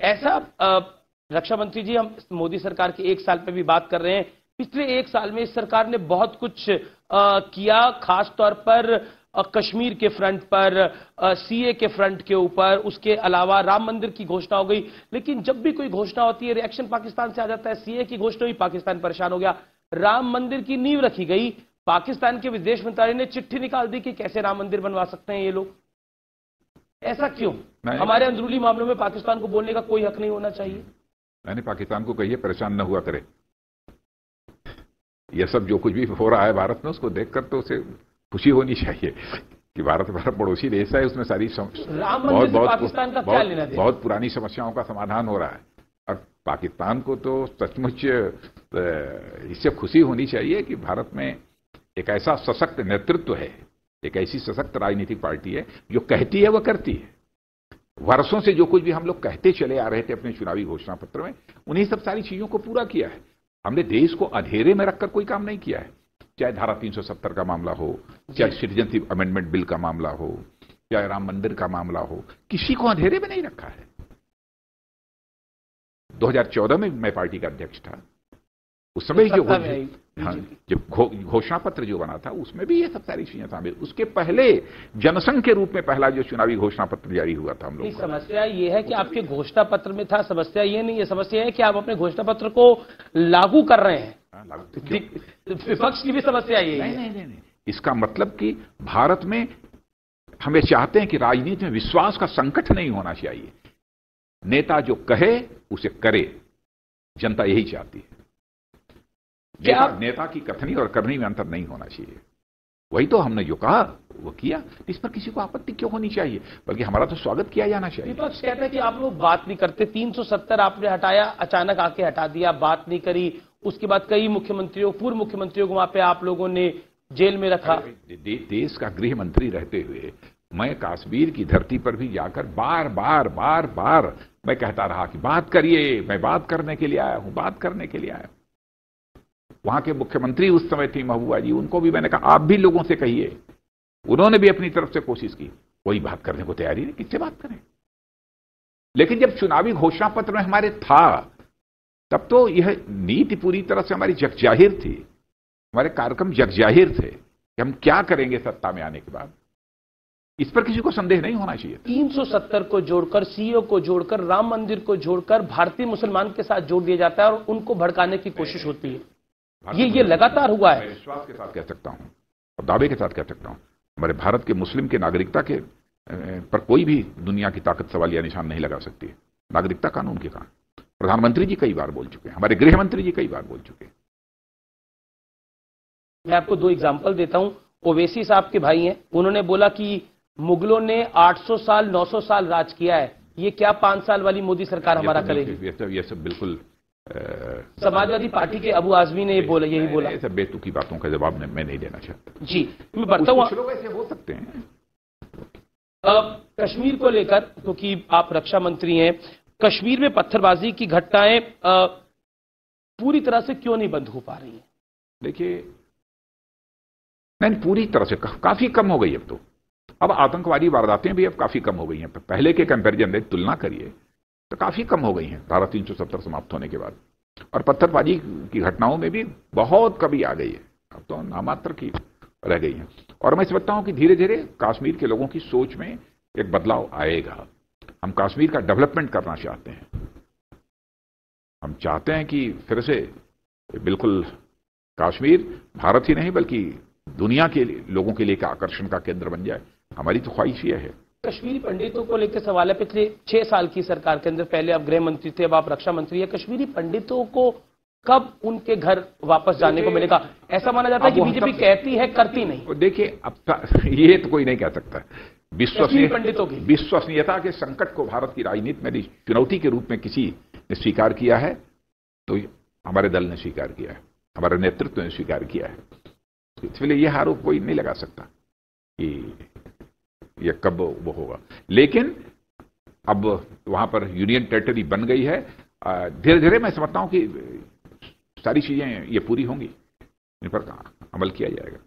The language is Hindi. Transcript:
ऐसा रक्षा मंत्री जी, हम मोदी सरकार के 1 साल पे भी बात कर रहे हैं। पिछले 1 साल में इस सरकार ने बहुत कुछ किया, खास तौर पर कश्मीर के फ्रंट पर, सीए के फ्रंट के ऊपर, उसके अलावा राम मंदिर की घोषणा हो गई। लेकिन जब भी कोई घोषणा होती है रिएक्शन पाकिस्तान से आ जाता है। सीए की घोषणा हुई, पाकिस्तान परेशान हो गया। राम मंदिर की नींव रखी गई, पाकिस्तान के विदेश मंत्रालय ने चिट्ठी निकाल दी कि कैसे राम मंदिर बनवा सकते हैं ये लोग। ऐसा क्यों? हमारे अंदरूनी मामलों में पाकिस्तान को बोलने का कोई हक नहीं होना चाहिए? मैंने पाकिस्तान को कहिए परेशान न हुआ करे। यह सब जो कुछ भी हो रहा है भारत में, उसको देखकर तो उसे खुशी होनी चाहिए कि भारत हमारा पड़ोसी देश है, उसमें सारी बहुत पुरानी समस्याओं का समाधान हो रहा है। और पाकिस्तान को तो सचमुच इससे खुशी होनी चाहिए कि भारत में एक ऐसा सशक्त नेतृत्व है, एक ऐसी सशक्त राजनीतिक पार्टी है जो कहती है वह करती है। वर्षों से जो कुछ भी हम लोग कहते चले आ रहे थे अपने चुनावी घोषणा पत्र में, उन्हीं सब सारी चीजों को पूरा किया है। हमने देश को अंधेरे में रखकर कोई काम नहीं किया है। चाहे धारा 370 का मामला हो, चाहे सिटीजनशिप अमेंडमेंट बिल का मामला हो, चाहे राम मंदिर का मामला हो, किसी को अंधेरे में नहीं रखा है। 2014 में मैं पार्टी का अध्यक्ष था, उस समय जब घोषणा पत्र जो बना था उसमें भी ये सब सारी चीजें शामिल। उसके पहले जनसंघ के रूप में पहला जो चुनावी घोषणा पत्र जारी हुआ था हम लोग। समस्या ये है कि आपके घोषणा पत्र में था, समस्या ये नहीं है। समस्या है कि आप अपने घोषणा पत्र को लागू कर रहे हैं। विपक्ष की भी समस्या ये है। नहीं, इसका मतलब कि भारत में हमें चाहते हैं कि राजनीति में विश्वास का संकट नहीं होना चाहिए। नेता जो कहे उसे करे, जनता यही चाहती है। नेता की कथनी और करनी में अंतर नहीं होना चाहिए। वही तो हमने जो कहा वो किया, इस पर किसी को आपत्ति क्यों होनी चाहिए, बल्कि हमारा तो स्वागत किया जाना चाहिए। विपक्ष कहता है कि आप लोग बात नहीं करते। 370 आपने हटाया, अचानक आके हटा दिया, बात नहीं करी। उसके बाद कई मुख्यमंत्रियों, पूर्व मुख्यमंत्रियों को वहां पे आप लोगों ने जेल में रखा। देश का गृह मंत्री रहते हुए मैं कश्मीर की धरती पर भी जाकर बार बार मैं कहता रहा कि बात करिए, मैं बात करने के लिए आया हूं, बात करने के लिए आया हूं। वहां के मुख्यमंत्री उस समय थी महबूबा जी, उनको भी मैंने कहा आप भी लोगों से कहिए। उन्होंने भी अपनी तरफ से कोशिश की, कोई बात करने को तैयारी नहीं, किससे बात करें। लेकिन जब चुनावी घोषणा पत्र में हमारे था, तब तो यह नीति पूरी तरह से हमारी जगजाहिर थी, हमारे कार्यक्रम जगजाहिर थे कि हम क्या करेंगे सत्ता में आने के बाद। इस पर किसी को संदेह नहीं होना चाहिए। 370 को जोड़कर, सीओ को जोड़कर, राम मंदिर को जोड़कर भारतीय मुसलमान के साथ जोड़ दिया जाता है और उनको भड़काने की कोशिश होती है। ये लगातार हुआ है। मैं विश्वास के साथ कह सकता हूं और दावे के साथ कह सकता हूं, हमारे भारत के मुस्लिम के नागरिकता के पर कोई भी दुनिया की ताकत सवाल या निशान नहीं लगा सकती है। नागरिकता कानून के कारण प्रधानमंत्री जी कई बार बोल चुके हैं, हमारे गृह मंत्री जी कई बार बोल चुके हैं। मैं आपको 2 एग्जाम्पल देता हूं। ओवैसी साहब के भाई हैं, उन्होंने बोला कि मुगलों ने 800 साल 900 साल राज किया है, ये क्या 5 साल वाली मोदी सरकार हमारा करेगी। ये सब बिल्कुल समाजवादी पार्टी के अबू आजमी ने बोला, यही बोला। ऐसे बेतुकी बातों का जवाब मैं नहीं देना चाहता जी। मैं बढ़ता हूं, लोग ऐसे हो सकते हैं। कश्मीर को लेकर, क्योंकि आप रक्षा मंत्री हैं, कश्मीर में पत्थरबाजी की घटनाएं पूरी तरह से क्यों नहीं बंद हो पा रही हैं? देखिए, नहीं, पूरी तरह से काफी कम हो गई अब आतंकवादी वारदातें भी अब काफी कम हो गई हैं। पहले के कंपैरिजन में तुलना करिए तो काफी कम हो गई हैं धारा 370 समाप्त होने के बाद। और पत्थरबाजी की घटनाओं में भी बहुत कमी आ गई है, अब तो नामात्र की रह गई हैं। और मैं समझता हूं कि धीरे धीरे कश्मीर के लोगों की सोच में एक बदलाव आएगा। हम कश्मीर का डेवलपमेंट करना चाहते हैं। हम चाहते हैं कि फिर से बिल्कुल कश्मीर भारत ही नहीं बल्कि दुनिया के लोगों के लिए एक आकर्षण का केंद्र बन जाए। हमारी तो ख्वाहिश यह है। कश्मीरी पंडितों को लेकर सवाल है, पिछले 6 साल की सरकार के अंदर, पहले आप गृह मंत्री थे, अब आप रक्षा मंत्री है, कश्मीरी पंडितों को कब उनके घर वापस जाने को मिलेगा? ऐसा माना जाता है कि बीजेपी कहती है, करती नहीं। देखिए, अब ये तो कोई नहीं कह सकता। पंडितों की विश्वसनीयता के संकट को भारत की राजनीति में चुनौती के रूप में किसी ने स्वीकार किया है तो हमारे दल ने स्वीकार किया है, हमारे नेतृत्व ने स्वीकार किया है। इसलिए यह आरोप कोई नहीं लगा सकता कि यह कब वो होगा। लेकिन अब वहां पर यूनियन टेरिटरी बन गई है। धीरे धीरे मैं समझता हूं कि सारी चीजें ये पूरी होंगी, इन पर अमल किया जाएगा।